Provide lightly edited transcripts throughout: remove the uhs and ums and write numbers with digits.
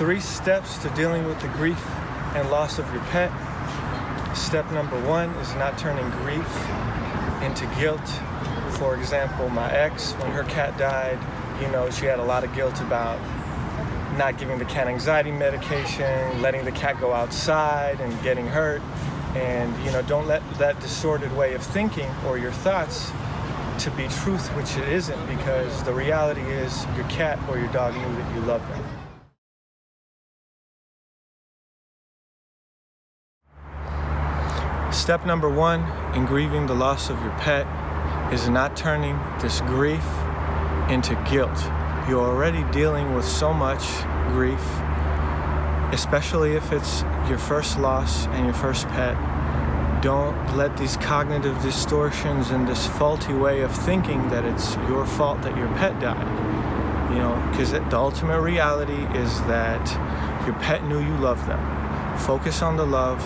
3 steps to dealing with the grief and loss of your pet. Step number 1 is not turning grief into guilt. For example, my ex, when her cat died, she had a lot of guilt about not giving the cat anxiety medication, letting the cat go outside and getting hurt. And don't let that distorted way of thinking or your thoughts to be truth, which it isn't, because the reality is your cat or your dog knew that you loved them. Step number 1 in grieving the loss of your pet is not turning this grief into guilt. You're already dealing with so much grief, especially if it's your first loss and your first pet. Don't let these cognitive distortions and this faulty way of thinking that it's your fault that your pet died. Because the ultimate reality is that your pet knew you loved them. Focus on the love.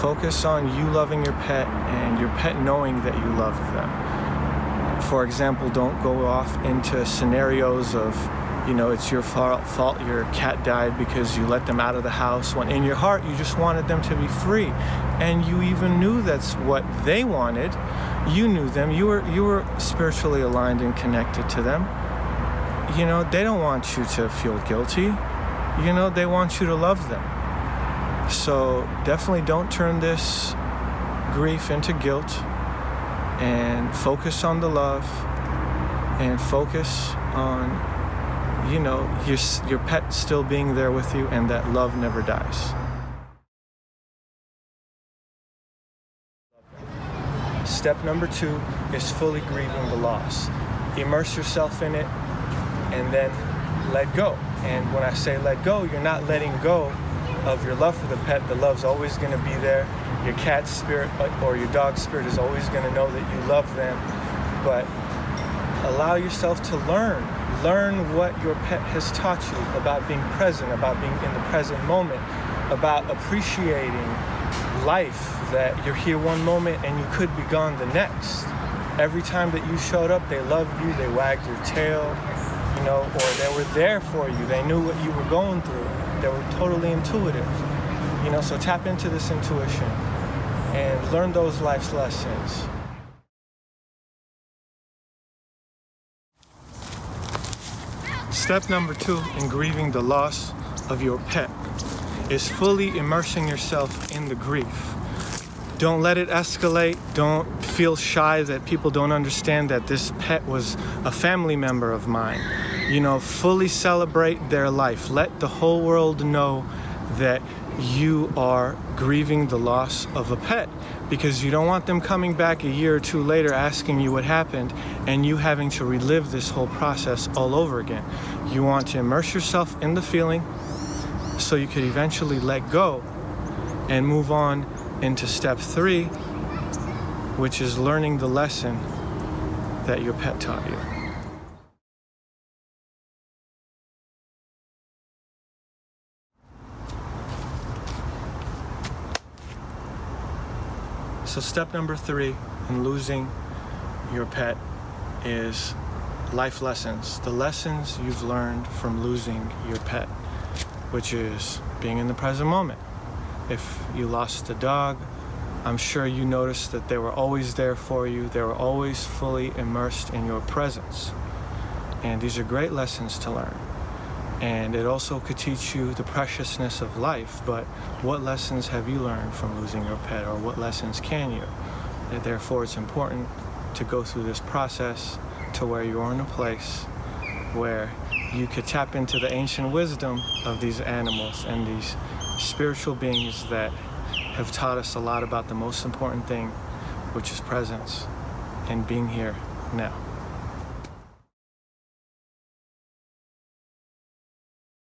Focus on you loving your pet and your pet knowing that you loved them. For example, don't go off into scenarios of, it's your fault your cat died because you let them out of the house, when in your heart you just wanted them to be free. And you even knew that's what they wanted. You knew them. You were spiritually aligned and connected to them. They don't want you to feel guilty. They want you to love them. So definitely don't turn this grief into guilt, and focus on the love, and focus on, your pet still being there with you, and that love never dies. Step number 2 is fully grieving the loss. Immerse yourself in it and then let go. And when I say let go, you're not letting go of your love for the pet. The love's always going to be there. Your cat's spirit or your dog's spirit is always going to know that you love them. But allow yourself to learn what your pet has taught you about being present, about being in the present moment, about appreciating life, that you're here one moment and you could be gone the next. Every time that you showed up, they loved you, they wagged your tail, or they were there for you. They knew what you were going through. They were totally intuitive. So tap into this intuition and learn those life's lessons. Step number 2 in grieving the loss of your pet is fully immersing yourself in the grief. Don't let it escalate. Don't feel shy that people don't understand that this pet was a family member of mine. Fully celebrate their life. Let the whole world know that you are grieving the loss of a pet, because you don't want them coming back a year or 2 later asking you what happened and you having to relive this whole process all over again. You want to immerse yourself in the feeling so you could eventually let go and move on into step 3, which is learning the lesson that your pet taught you. So step number 3 in losing your pet is life lessons. The lessons you've learned from losing your pet, which is being in the present moment. If you lost a dog, I'm sure you noticed that they were always there for you. They were always fully immersed in your presence. And these are great lessons to learn. And it also could teach you the preciousness of life. But what lessons have you learned from losing your pet, or what lessons can you? And therefore, it's important to go through this process to where you're in a place where you could tap into the ancient wisdom of these animals and these spiritual beings that have taught us a lot about the most important thing, which is presence and being here now.